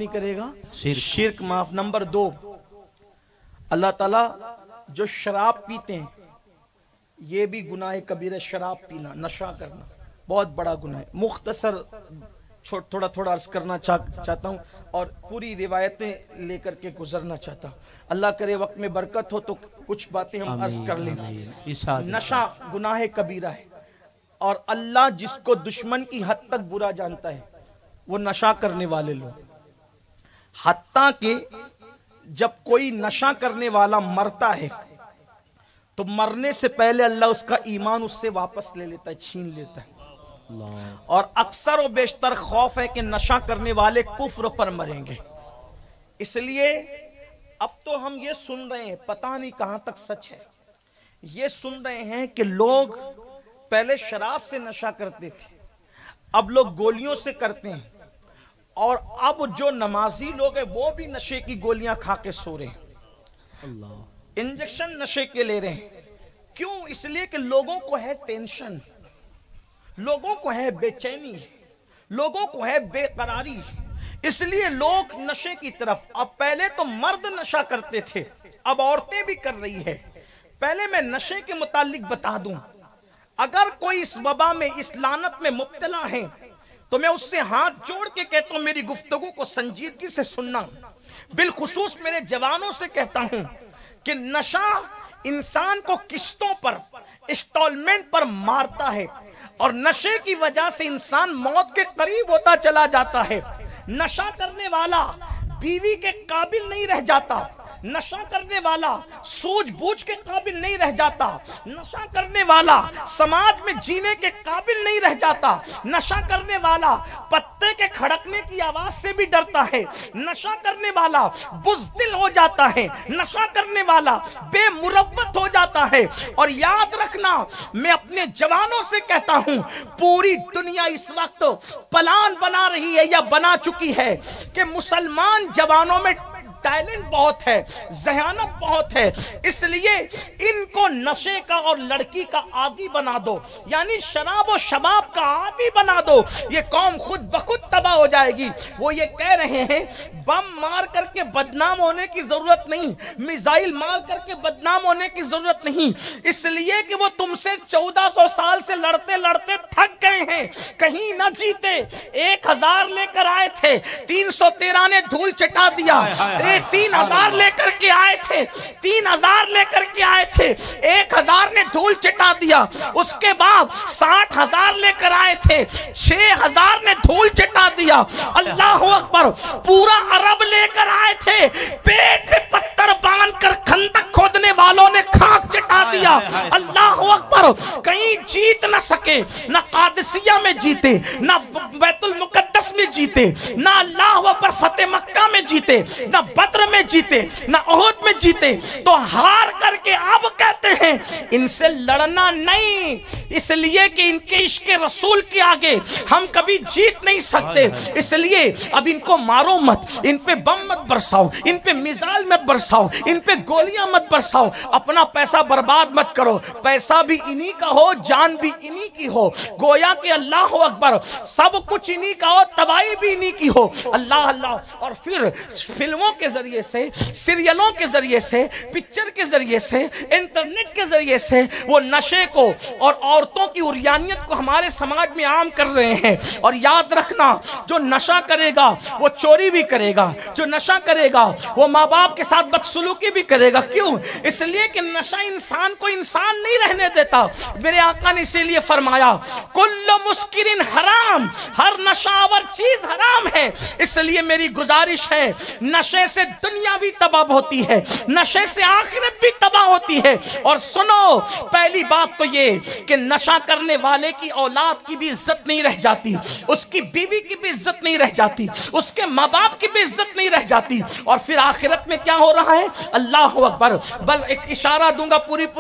نہیں کرے گا شرک معاف۔ نمبر 2، اللہ تعالیٰ جو شراب پیتے ہیں یہ بھی گناہ کبیرہ، شراب پینا، نشہ کرنا بہت بڑا گناہ ہے۔ مختصر تھوڑا عرض کرنا چاہتا ہوں اور پوری روایتیں لے کر کے گزرنا چاہتا ہوں۔ اللہ کرے وقت میں برکت ہو تو کچھ باتیں ہم عرض کر لیں۔ نشہ گناہ کبیرہ ہے اور اللہ جس کو دشمن کی حد تک برا جانتا ہے وہ نشہ کرنے والے لوگ، حتیٰ کہ جب کوئی نشہ کرنے والا مرتا ہے تو مرنے سے پہلے اللہ اس کا ایمان اس سے واپس لے لیتا ہے، چھین لیتا ہے۔ اور اکثر و بیشتر خوف ہے کہ نشہ کرنے والے کفر پر مریں گے۔ اس لیے اب تو ہم یہ سن رہے ہیں، پتہ نہیں کہاں تک سچ ہے، یہ سن رہے ہیں کہ لوگ پہلے شراب سے نشہ کرتے تھے، اب لوگ گولیوں سے کرتے ہیں، اور اب جو نمازی لوگ ہیں وہ بھی نشے کی گولیاں کھا کے سو رہے ہیں، انجیکشن نشے کے لے رہے ہیں۔ کیوں؟ اس لیے کہ لوگوں کو ہے ٹینشن، لوگوں کو ہے بے چینی، لوگوں کو ہے بے قراری، اس لیے لوگ نشے کی طرف۔ اب پہلے تو مرد نشہ کرتے تھے، اب عورتیں بھی کر رہی ہے۔ پہلے میں نشے کے متعلق بتا دوں، اگر کوئی اس وبا میں، اس لعنت میں مبتلا ہے تو میں اس سے ہاتھ جوڑ کے کہتا ہوں میری گفتگو کو سنجیدگی سے سننا۔ بالخصوص میرے جوانوں سے کہتا ہوں کہ نشہ انسان کو قسطوں پر، انسٹالمنٹ پر مارتا ہے، اور نشے کی وجہ سے انسان موت کے قریب ہوتا چلا جاتا ہے۔ نشہ کرنے والا بیوی کے قابل نہیں رہ جاتا، نشہ کرنے والا سوجھ بوجھ کے قابل نہیں رہ جاتا، نشہ کرنے والا سماج میں جینے کے قابل نہیں رہ جاتا، نشہ کرنے والا پتے کے کھڑکنے کی آواز سے بھی ڈرتا ہے، نشہ کرنے والا بزدل ہو جاتا ہے، نشہ کرنے والا بے مروت ہو جاتا ہے۔ اور یاد رکھنا، میں اپنے جوانوں سے کہتا ہوں، پوری دنیا اس وقت پلان بنا رہی ہے یا بنا چکی ہے کہ مسلمان جوانوں میں ٹیلنٹ بہت ہے، ذہانت بہت ہے، اس لیے ان کو نشے کا اور لڑکی کا عادی بنا دو، یعنی شراب و شباب کا عادی بنا دو، یہ قوم خود بخود تباہ ہو جائے گی۔ وہ یہ کہہ رہے ہیں بم مار کر کے بدنام ہونے کی ضرورت نہیں، میزائل مار کر کے بدنام ہونے کی ضرورت نہیں، اس لیے کہ وہ تم سے 1400 سال سے لڑتے لڑتے تھک گئے ہیں، کہیں نہ جیتے۔ 1000 لے کر آئے تھے، 313 نے دھول چٹا دیا، 3000 لے کر کے آئے تھے، 3000 لے کر کے آئے تھے، 1000 نے دھول چٹا دیا، اس کے بعد 60,000 لے کر آئے تھے، 6000 نے دھول چٹا دیا۔ اللہ اکبر، پورا عرب لے کر آئے تھے، پیٹ پہ پتھر باندھ کر خندق کھودنے والوں نے خاک چٹا دیا۔ اللہ اکبر، کہیں جیت نہ سکے، نہ قادسیہ میں جیتے، نہ بیت المقدس میں جیتے، نہ اللہ اکبر فتح مکہ میں جیتے، نہ بدر میں جیتے، نہ احد میں جیتے، تو ہار کر کے اب کہتے ہیں ان سے لڑنا نہیں، اس لیے کہ ان کے عشق رسول کے آگے ہم کبھی جیت نہیں سکتے، اس لیے اب ان کو مارو مت، ان پہ بم مت برساؤ، ان پہ میزائل مت برساؤ، ان پہ گولیاں مت برساؤ، اپنا پیسہ برباد مت کرو، پیسہ بھی انہی کا ہو، جان بھی انہی کی ہو، گویا کہ اللہ اکبر سب کچھ انہی کا ہو، تباہی بھی انہی کی ہو۔ اللہ اللہ، اور پھر فلموں کے ذریعے سے، سیریلوں کے ذریعے سے، پکچر کے ذریعے سے، انٹرنیٹ کے ذریعے سے وہ نشے کو اور عورتوں کی عریانیت کو ہمارے سماج میں عام کر رہے ہیں۔ اور یاد رکھنا، جو نشہ کرے گا وہ چوری بھی کرے گا، جو نشہ کرے گا وہ ماں باپ کے ساتھ بدسلوکی بھی کرے گا۔ کیوں؟ اس لیے کہ نشہ انسان کو انسان نہیں رہنے دیتا۔ میرے آقا نے اسی لیے فرمایا کل مسکرن حرام، ہر نشہ آور چیز حرام ہے۔ اس لیے میری گزارش ہے، نشے سے دنیا بھی تباہ ہوتی ہے، نشے سے آخرت بھی تباہ ہوتی ہے۔ اور سنو، پہلی بات تو یہ کہ نشہ کرنے والے کی اولاد کی بھی عزت نہیں رہ جاتی، اس کی بیوی کی بھی عزت نہیں رہ جاتی، اس کے ماں باپ کی بھی عزت نہیں رہ جاتی۔ اور پھر آخرت میں کیا ہو رہا ہے؟ اللہ اکبر، بل ایک اشارہ دوں گا، پوری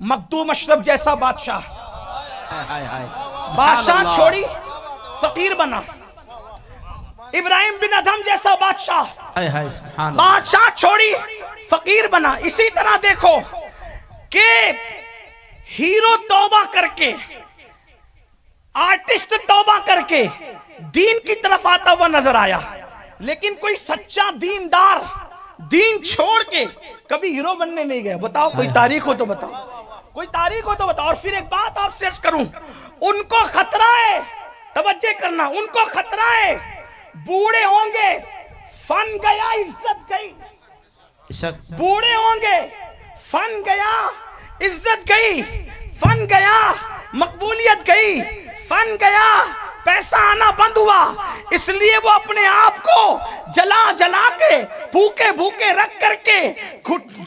مخدوم اشرف جیسا بادشاہ، ہائے ہائے سبحان بادشاہ اللہ۔ چھوڑی فقیر بنا، ابراہیم بن ادھم جیسا بادشاہ، ہائے ہائے سبحان اللہ۔ بادشاہ چھوڑی فقیر بنا۔ اسی طرح دیکھو کہ ہیرو توبہ کر کے، آرٹسٹ توبہ کر کے دین کی طرف آتا ہوا نظر آیا، لیکن کوئی سچا دیندار دین چھوڑ کے کبھی ہیرو بننے نہیں گیا۔ بتاؤ کوئی تاریخ ہو تو بتاؤ، کوئی تاریخ ہو تو بتاؤ۔ اور پھر ایک بات آپ سے عرض کروں، ان کو خطرہ ہے، توجہ کرنا، ان کو خطرہ ہے، بوڑھے ہوں گے فن گیا عزت گئی، بوڑھے ہوں گے فن گیا عزت گئی، فن گیا مقبولیت گئی، فن گیا پیسہ آنا بند ہوا، اس لیے وہ اپنے آپ کو جلا جلا کے بھوکے بھوکے رکھ کر کے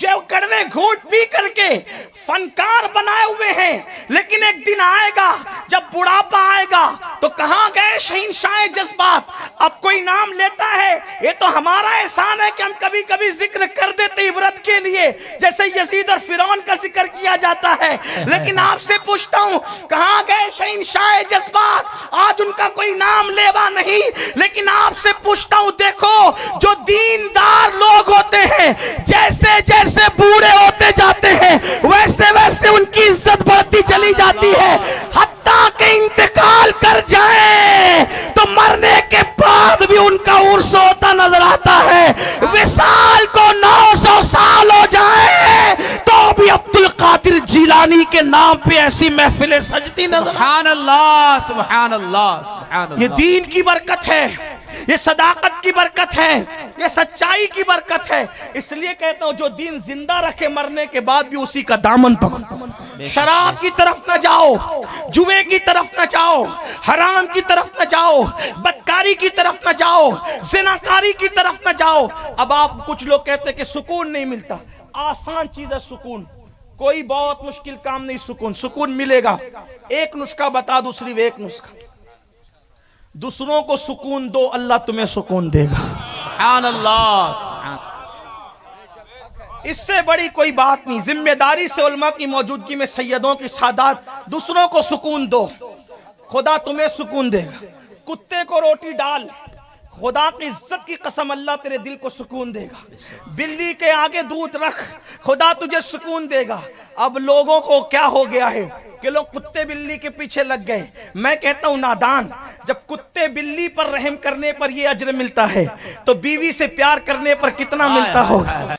جو کڑوے گھونٹ پی کر کے فنکار بنائے ہوئے ہیں۔ لیکن ایک دن آئے گا جب بڑھاپا آئے گا تو کہاں گئے شہنشاہ جذبات؟ اب کوئی نام لیتا ہے، یہ تو ہمارا احسان ہے کہ ہم کبھی کبھی ذکر کر دیتے عبرت کے لیے، جیسے یزید اور فرعون کا ذکر کیا جاتا ہے، لیکن آپ سے پوچھتا ہوں کہاں گئے شہنشاہ جذبات؟ آج ان کا کوئی نام لیوا نہیں، لیکن آپ سے پوچھتا ہوں دیکھو جو دیندار لوگ ہوتے ہیں جیسے جیسے بوڑھے ہوتے جاتے ہیں ویسے ویسے ان کی عزت بڑھتی چلی جاتی ہے، حتیٰ کہ انتقال کر جائیں تو مرنے کے بعد بھی ان کا عرس ہوتا نظر آتا ہے۔ وصال کو 900 سال ہو جائے تو بھی عبد القادر جیلانی کے نام پہ ایسی محفلیں سجتی نظر۔ سبحان اللہ سبحان اللہ سبحان اللہ۔ یہ دین کی برکت ہے، یہ صداقت کی برکت ہے، یہ سچائی کی برکت ہے۔ اس لیے کہتا ہوں جو دین زندہ رکھے مرنے کے بعد بھی اسی کا دامن پکڑو۔ شراب کی طرف نہ جاؤ، جوے کی طرف نہ جاؤ، حرام کی طرف نہ جاؤ، بدکاری کی طرف نہ جاؤ، زناکاری کی طرف نہ جاؤ۔ اب آپ کچھ لوگ کہتے ہیں کہ سکون نہیں ملتا، آسان چیز ہے سکون، کوئی بہت مشکل کام نہیں، سکون ملے گا۔ ایک نسخہ بتا دو، صرف ایک نسخہ، دوسروں کو سکون دو، اللہ تمہیں سکون دے گا۔ سبحان اللہ سبحان اللہ۔ اس سے بڑی کوئی بات نہیں۔ ذمہ داری سے علماء کی موجودگی میں سیدوں کی سادات، دوسروں کو سکون دو، خدا تمہیں سکون دے گا۔ کتے کو روٹی ڈال، خدا کی عزت کی قسم اللہ تیرے دل کو سکون دے گا۔ بلی کے آگے دودھ رکھ، خدا تجھے سکون دے گا۔ اب لوگوں کو کیا ہو گیا ہے کہ لوگ کتے بلی کے پیچھے لگ گئے۔ میں کہتا ہوں نادان، جب کتے بلی پر رحم کرنے پر یہ اجر ملتا ہے تو بیوی سے پیار کرنے پر کتنا ملتا ہوگا؟